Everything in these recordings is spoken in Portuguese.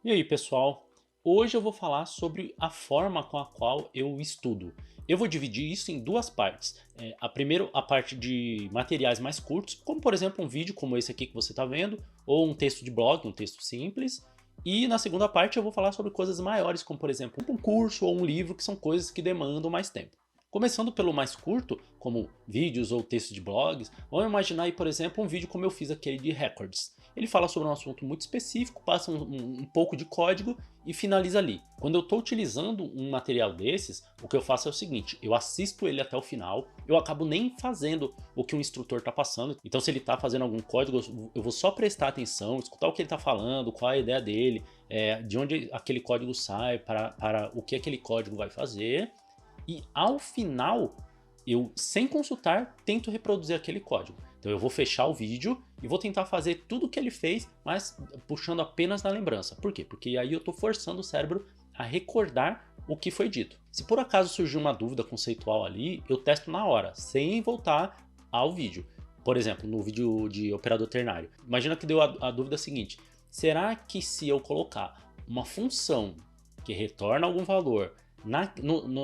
E aí, pessoal? Hoje eu vou falar sobre a forma com a qual eu estudo. Eu vou dividir isso em duas partes. Primeiro, a parte de materiais mais curtos, como por exemplo um vídeo como esse aqui que você está vendo, ou um texto de blog, um texto simples. E na segunda parte eu vou falar sobre coisas maiores, como por exemplo um curso ou um livro, que são coisas que demandam mais tempo. Começando pelo mais curto, como vídeos ou textos de blogs, vamos imaginar aí, por exemplo, um vídeo como eu fiz aquele de records. Ele fala sobre um assunto muito específico, passa um pouco de código e finaliza ali. Quando eu estou utilizando um material desses, o que eu faço é o seguinte: eu assisto ele até o final, eu acabo nem fazendo o que o instrutor está passando. Então, se ele está fazendo algum código, eu vou só prestar atenção, escutar o que ele está falando, qual é a ideia dele, de onde aquele código sai, para o que aquele código vai fazer. E ao final, eu, sem consultar, tento reproduzir aquele código. Então eu vou fechar o vídeo e vou tentar fazer tudo o que ele fez, mas puxando apenas na lembrança. Por quê? Porque aí eu estou forçando o cérebro a recordar o que foi dito. Se por acaso surgir uma dúvida conceitual ali, eu testo na hora, sem voltar ao vídeo. Por exemplo, no vídeo de operador ternário. Imagina que deu a dúvida seguinte: será que se eu colocar uma função que retorna algum valor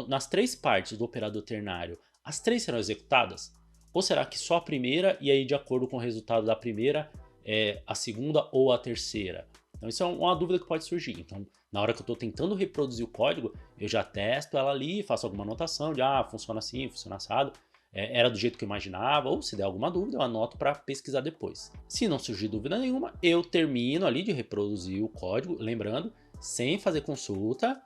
nas três partes do operador ternário, as três serão executadas? Ou será que só a primeira, e aí de acordo com o resultado da primeira, a segunda ou a terceira? Então isso é uma dúvida que pode surgir. Então, na hora que eu estou tentando reproduzir o código, eu já testo ela ali, faço alguma anotação de funciona assim, funciona assado, era do jeito que eu imaginava, ou se der alguma dúvida, eu anoto para pesquisar depois. Se não surgir dúvida nenhuma, eu termino ali de reproduzir o código, lembrando, sem fazer consulta,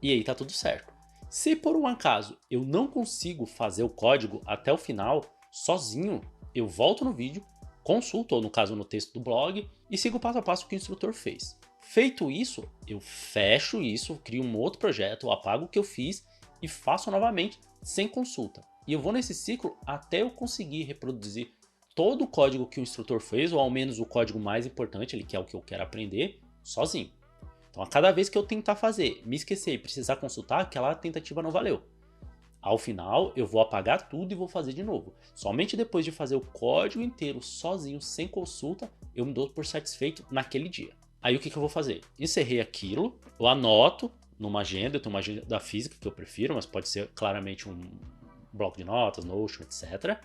e aí tá tudo certo. Se por um acaso eu não consigo fazer o código até o final sozinho, eu volto no vídeo, consulto, ou no caso no texto do blog, e sigo o passo a passo que o instrutor fez. Feito isso, eu fecho isso, crio um outro projeto, eu apago o que eu fiz e faço novamente sem consulta. E eu vou nesse ciclo até eu conseguir reproduzir todo o código que o instrutor fez, ou ao menos o código mais importante, ele que é o que eu quero aprender, sozinho. Então, a cada vez que eu tentar fazer, me esquecer e precisar consultar, aquela tentativa não valeu. Ao final, eu vou apagar tudo e vou fazer de novo. Somente depois de fazer o código inteiro sozinho, sem consulta, eu me dou por satisfeito naquele dia. Aí o que eu vou fazer? Encerrei aquilo, eu anoto numa agenda, eu tenho uma agenda física que eu prefiro, mas pode ser claramente um bloco de notas, Notion, etc.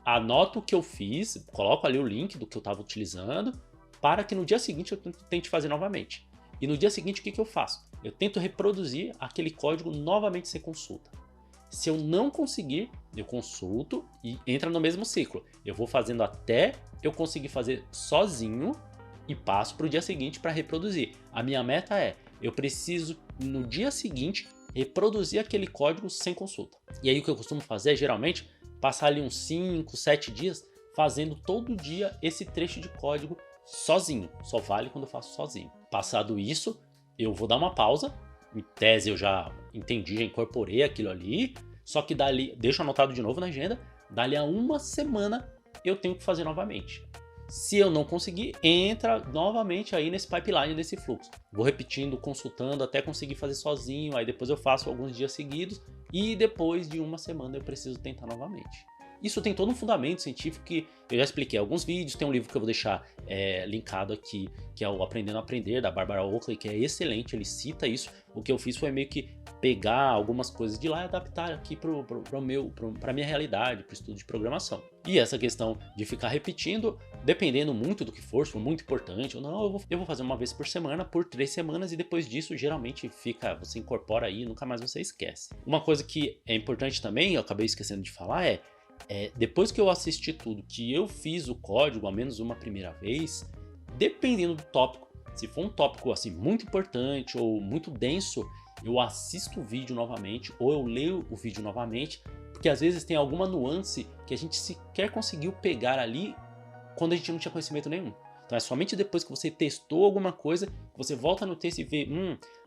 Anoto o que eu fiz, coloco ali o link do que eu estava utilizando, para que no dia seguinte eu tente fazer novamente. E no dia seguinte o que eu faço? Eu tento reproduzir aquele código novamente sem consulta. Se eu não conseguir, eu consulto e entra no mesmo ciclo. Eu vou fazendo até eu conseguir fazer sozinho e passo para o dia seguinte para reproduzir. A minha meta é, eu preciso no dia seguinte reproduzir aquele código sem consulta. E aí o que eu costumo fazer é geralmente passar ali uns 5, 7 dias fazendo todo dia esse trecho de código sozinho. Só vale quando eu faço sozinho. Passado isso, eu vou dar uma pausa. Em tese eu já entendi, já incorporei aquilo ali. Só que dali, deixo anotado de novo na agenda, dali a uma semana eu tenho que fazer novamente. Se eu não conseguir, entra novamente aí nesse pipeline, nesse fluxo. Vou repetindo, consultando até conseguir fazer sozinho, aí depois eu faço alguns dias seguidos e depois de uma semana eu preciso tentar novamente. Isso tem todo um fundamento científico que eu já expliquei em alguns vídeos, tem um livro que eu vou deixar linkado aqui, que é o Aprendendo a Aprender, da Barbara Oakley, que é excelente, ele cita isso. O que eu fiz foi meio que pegar algumas coisas de lá e adaptar aqui para a minha realidade, para o estudo de programação. E essa questão de ficar repetindo, dependendo muito do que for, se for muito importante ou não, eu vou fazer uma vez por semana, por 3 semanas, e depois disso geralmente você incorpora aí e nunca mais você esquece. Uma coisa que é importante também, eu acabei esquecendo de falar, depois que eu assisti tudo, que eu fiz o código ao menos uma primeira vez, dependendo do tópico, se for um tópico assim muito importante ou muito denso, eu assisto o vídeo novamente ou eu leio o vídeo novamente, porque às vezes tem alguma nuance que a gente sequer conseguiu pegar ali quando a gente não tinha conhecimento nenhum. Então é somente depois que você testou alguma coisa, que você volta no texto e vê,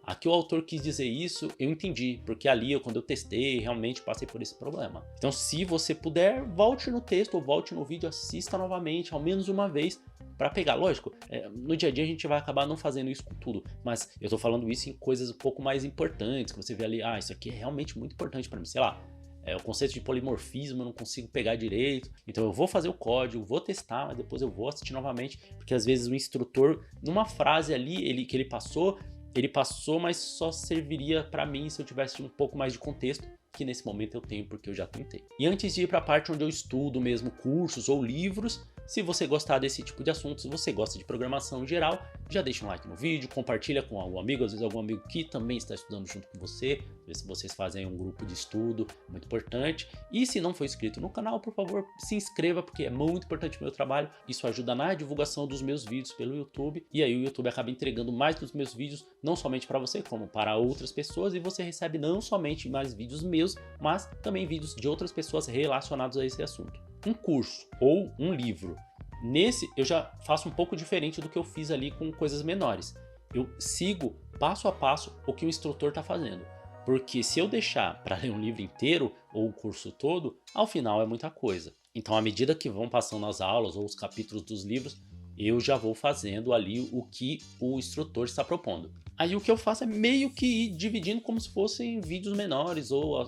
aqui o autor quis dizer isso, eu entendi, porque ali quando eu testei, realmente passei por esse problema. Então se você puder, volte no texto ou volte no vídeo, assista novamente, ao menos uma vez, para pegar. Lógico, no dia a dia a gente vai acabar não fazendo isso com tudo, mas eu tô falando isso em coisas um pouco mais importantes, que você vê ali, isso aqui é realmente muito importante para mim, sei lá, o conceito de polimorfismo eu não consigo pegar direito, então eu vou fazer o código, vou testar, mas depois eu vou assistir novamente, porque às vezes o instrutor, numa frase ali que ele passou, mas só serviria para mim se eu tivesse um pouco mais de contexto, que nesse momento eu tenho porque eu já tentei. E antes de ir para a parte onde eu estudo mesmo cursos ou livros, se você gostar desse tipo de assunto, se você gosta de programação em geral, já deixa um like no vídeo, compartilha com algum amigo, às vezes algum amigo que também está estudando junto com você, ver se vocês fazem um grupo de estudo, muito importante. E se não for inscrito no canal, por favor, se inscreva, porque é muito importante o meu trabalho, isso ajuda na divulgação dos meus vídeos pelo YouTube, e aí o YouTube acaba entregando mais dos meus vídeos, não somente para você, como para outras pessoas, e você recebe não somente mais vídeos meus, mas também vídeos de outras pessoas relacionados a esse assunto. Um curso ou um livro, nesse eu já faço um pouco diferente do que eu fiz ali com coisas menores. Eu sigo passo a passo o que o instrutor está fazendo, porque se eu deixar para ler um livro inteiro ou o curso todo, ao final é muita coisa. Então, à medida que vão passando as aulas ou os capítulos dos livros, eu já vou fazendo ali o que o instrutor está propondo. Aí o que eu faço é meio que ir dividindo como se fossem vídeos menores ou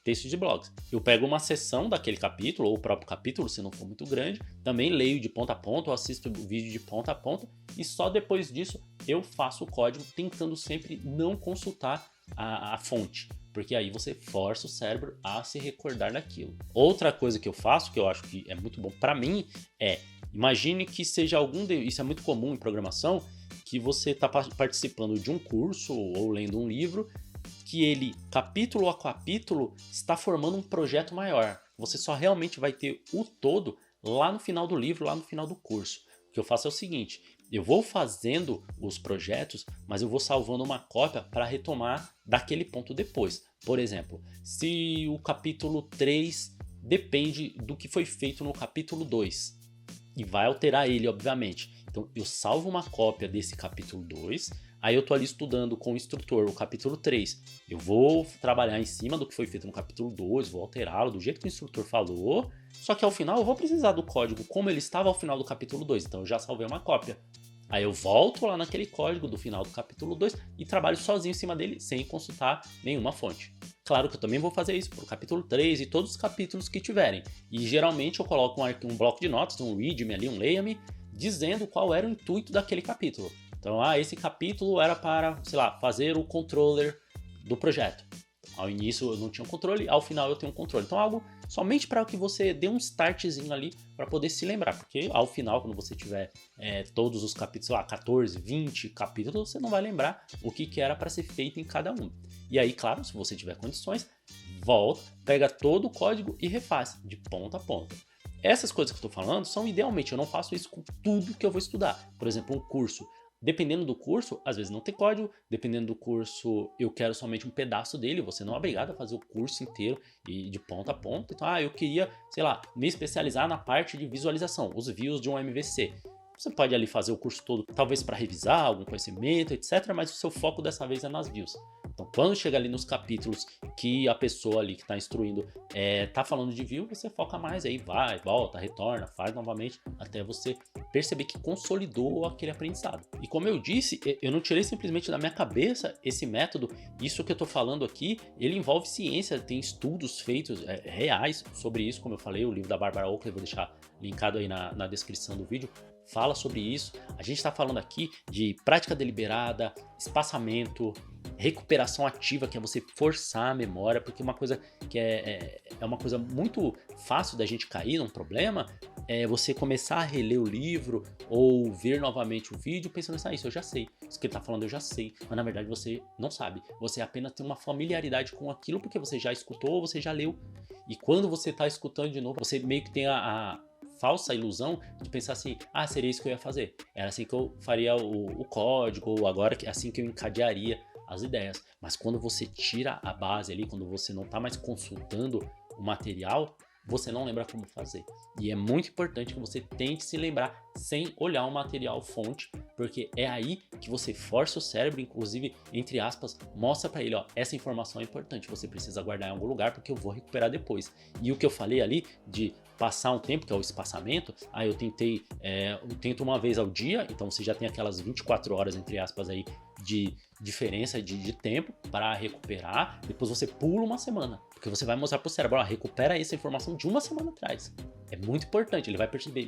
textos de blogs. Eu pego uma seção daquele capítulo, ou o próprio capítulo, se não for muito grande, também leio de ponta a ponta, ou assisto o vídeo de ponta a ponta, e só depois disso eu faço o código, tentando sempre não consultar a fonte, porque aí você força o cérebro a se recordar daquilo. Outra coisa que eu faço, que eu acho que é muito bom para mim, imagine que seja isso é muito comum em programação, que você está participando de um curso ou lendo um livro, que ele, capítulo a capítulo, está formando um projeto maior. Você só realmente vai ter o todo lá no final do livro, lá no final do curso. O que eu faço é o seguinte, eu vou fazendo os projetos, mas eu vou salvando uma cópia para retomar daquele ponto depois. Por exemplo, se o capítulo 3 depende do que foi feito no capítulo 2, e vai alterar ele, obviamente. Então eu salvo uma cópia desse capítulo 2, aí eu tô ali estudando com o instrutor o capítulo 3. Eu vou trabalhar em cima do que foi feito no capítulo 2, vou alterá-lo do jeito que o instrutor falou, só que ao final eu vou precisar do código como ele estava ao final do capítulo 2, então eu já salvei uma cópia. Aí eu volto lá naquele código do final do capítulo 2 e trabalho sozinho em cima dele, sem consultar nenhuma fonte. Claro que eu também vou fazer isso para o capítulo 3 e todos os capítulos que tiverem. E geralmente eu coloco um bloco de notas, um readme ali, um leia-me, dizendo qual era o intuito daquele capítulo. Então, esse capítulo era para, sei lá, fazer o controller do projeto. Ao início eu não tinha um controle, ao final eu tenho um controle. Então, algo somente para que você dê um startzinho ali para poder se lembrar. Porque ao final, quando você tiver todos os capítulos, sei lá, 14, 20 capítulos, você não vai lembrar o que era para ser feito em cada um. E aí, claro, se você tiver condições, volta, pega todo o código e refaz de ponta a ponta. Essas coisas que eu estou falando são idealmente, eu não faço isso com tudo que eu vou estudar. Por exemplo, um curso. Dependendo do curso, às vezes não tem código, dependendo do curso eu quero somente um pedaço dele, você não é obrigado a fazer o curso inteiro e de ponta a ponta. Então, eu queria, sei lá, me especializar na parte de visualização, os views de um MVC. Você pode ali fazer o curso todo, talvez para revisar algum conhecimento, etc, mas o seu foco dessa vez é nas views. Então, quando chega ali nos capítulos que a pessoa ali que está instruindo tá falando de view, você foca mais, aí vai, volta, retorna, faz novamente, até você perceber que consolidou aquele aprendizado. E como eu disse, eu não tirei simplesmente da minha cabeça esse método, isso que eu estou falando aqui, ele envolve ciência, tem estudos feitos reais sobre isso, como eu falei, o livro da Barbara Oakley, vou deixar linkado aí na descrição do vídeo, fala sobre isso. A gente está falando aqui de prática deliberada, espaçamento, recuperação ativa, que é você forçar a memória, porque uma coisa que é uma coisa muito fácil da gente cair num problema é você começar a reler o livro ou ver novamente o vídeo pensando assim, isso eu já sei, isso que ele está falando eu já sei, mas na verdade você não sabe, você apenas tem uma familiaridade com aquilo porque você já escutou ou você já leu, e quando você está escutando de novo, você meio que tem a falsa ilusão de pensar assim, seria isso que eu ia fazer, era assim que eu faria o código, ou agora é assim que eu encadearia as ideias. Mas quando você tira a base ali, quando você não está mais consultando o material, você não lembra como fazer. E é muito importante que você tente se lembrar sem olhar o material fonte, porque é aí que você força o cérebro, inclusive, entre aspas, mostra para ele, essa informação é importante, você precisa guardar em algum lugar porque eu vou recuperar depois. E o que eu falei ali de passar um tempo, que é o espaçamento, eu tento uma vez ao dia, então você já tem aquelas 24 horas, entre aspas, aí, de diferença de tempo para recuperar, depois você pula uma semana, porque você vai mostrar para o cérebro, ó, recupera essa informação de uma semana atrás. É muito importante, ele vai perceber,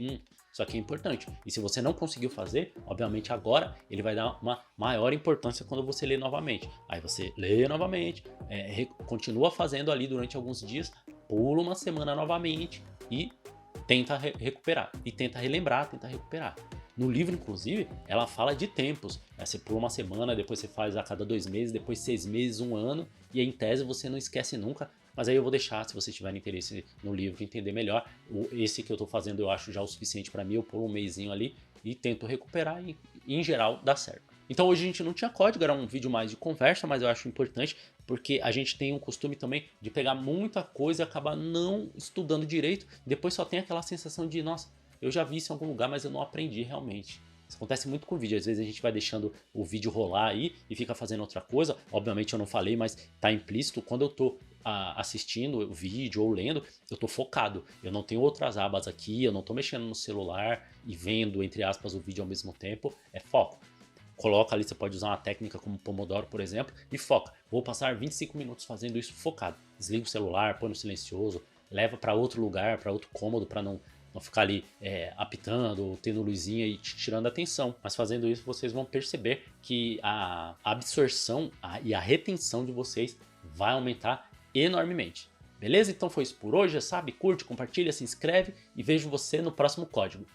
isso aqui é importante. E se você não conseguiu fazer, obviamente agora ele vai dar uma maior importância quando você lê novamente. Aí você lê novamente, continua fazendo ali durante alguns dias, pula uma semana novamente e tenta recuperar. E tenta relembrar, tenta recuperar. No livro, inclusive, ela fala de tempos. Você pula uma semana, depois você faz a cada 2 meses, depois 6 meses, 1 ano. E aí, em tese, você não esquece nunca. Mas aí eu vou deixar, se você tiver interesse no livro, entender melhor. Esse que eu tô fazendo eu acho já o suficiente para mim. Eu pulo um mesinho ali e tento recuperar e, em geral, dá certo. Então hoje a gente não tinha código, era um vídeo mais de conversa, mas eu acho importante porque a gente tem um costume também de pegar muita coisa e acabar não estudando direito. Depois só tem aquela sensação de, nossa, eu já vi isso em algum lugar, mas eu não aprendi realmente. Isso acontece muito com o vídeo. Às vezes a gente vai deixando o vídeo rolar aí e fica fazendo outra coisa. Obviamente eu não falei, mas tá implícito. Quando eu tô assistindo o vídeo ou lendo, eu tô focado. Eu não tenho outras abas aqui, eu não tô mexendo no celular e vendo, entre aspas, o vídeo ao mesmo tempo. É foco. Coloca ali, você pode usar uma técnica como Pomodoro, por exemplo, e foca. Vou passar 25 minutos fazendo isso focado. Desliga o celular, põe no silencioso, leva para outro lugar, para outro cômodo, para não ficar ali apitando, tendo luzinha e te tirando a atenção. Mas fazendo isso, vocês vão perceber que a absorção e a retenção de vocês vai aumentar enormemente. Beleza? Então foi isso por hoje, já sabe? Curte, compartilha, se inscreve e vejo você no próximo código.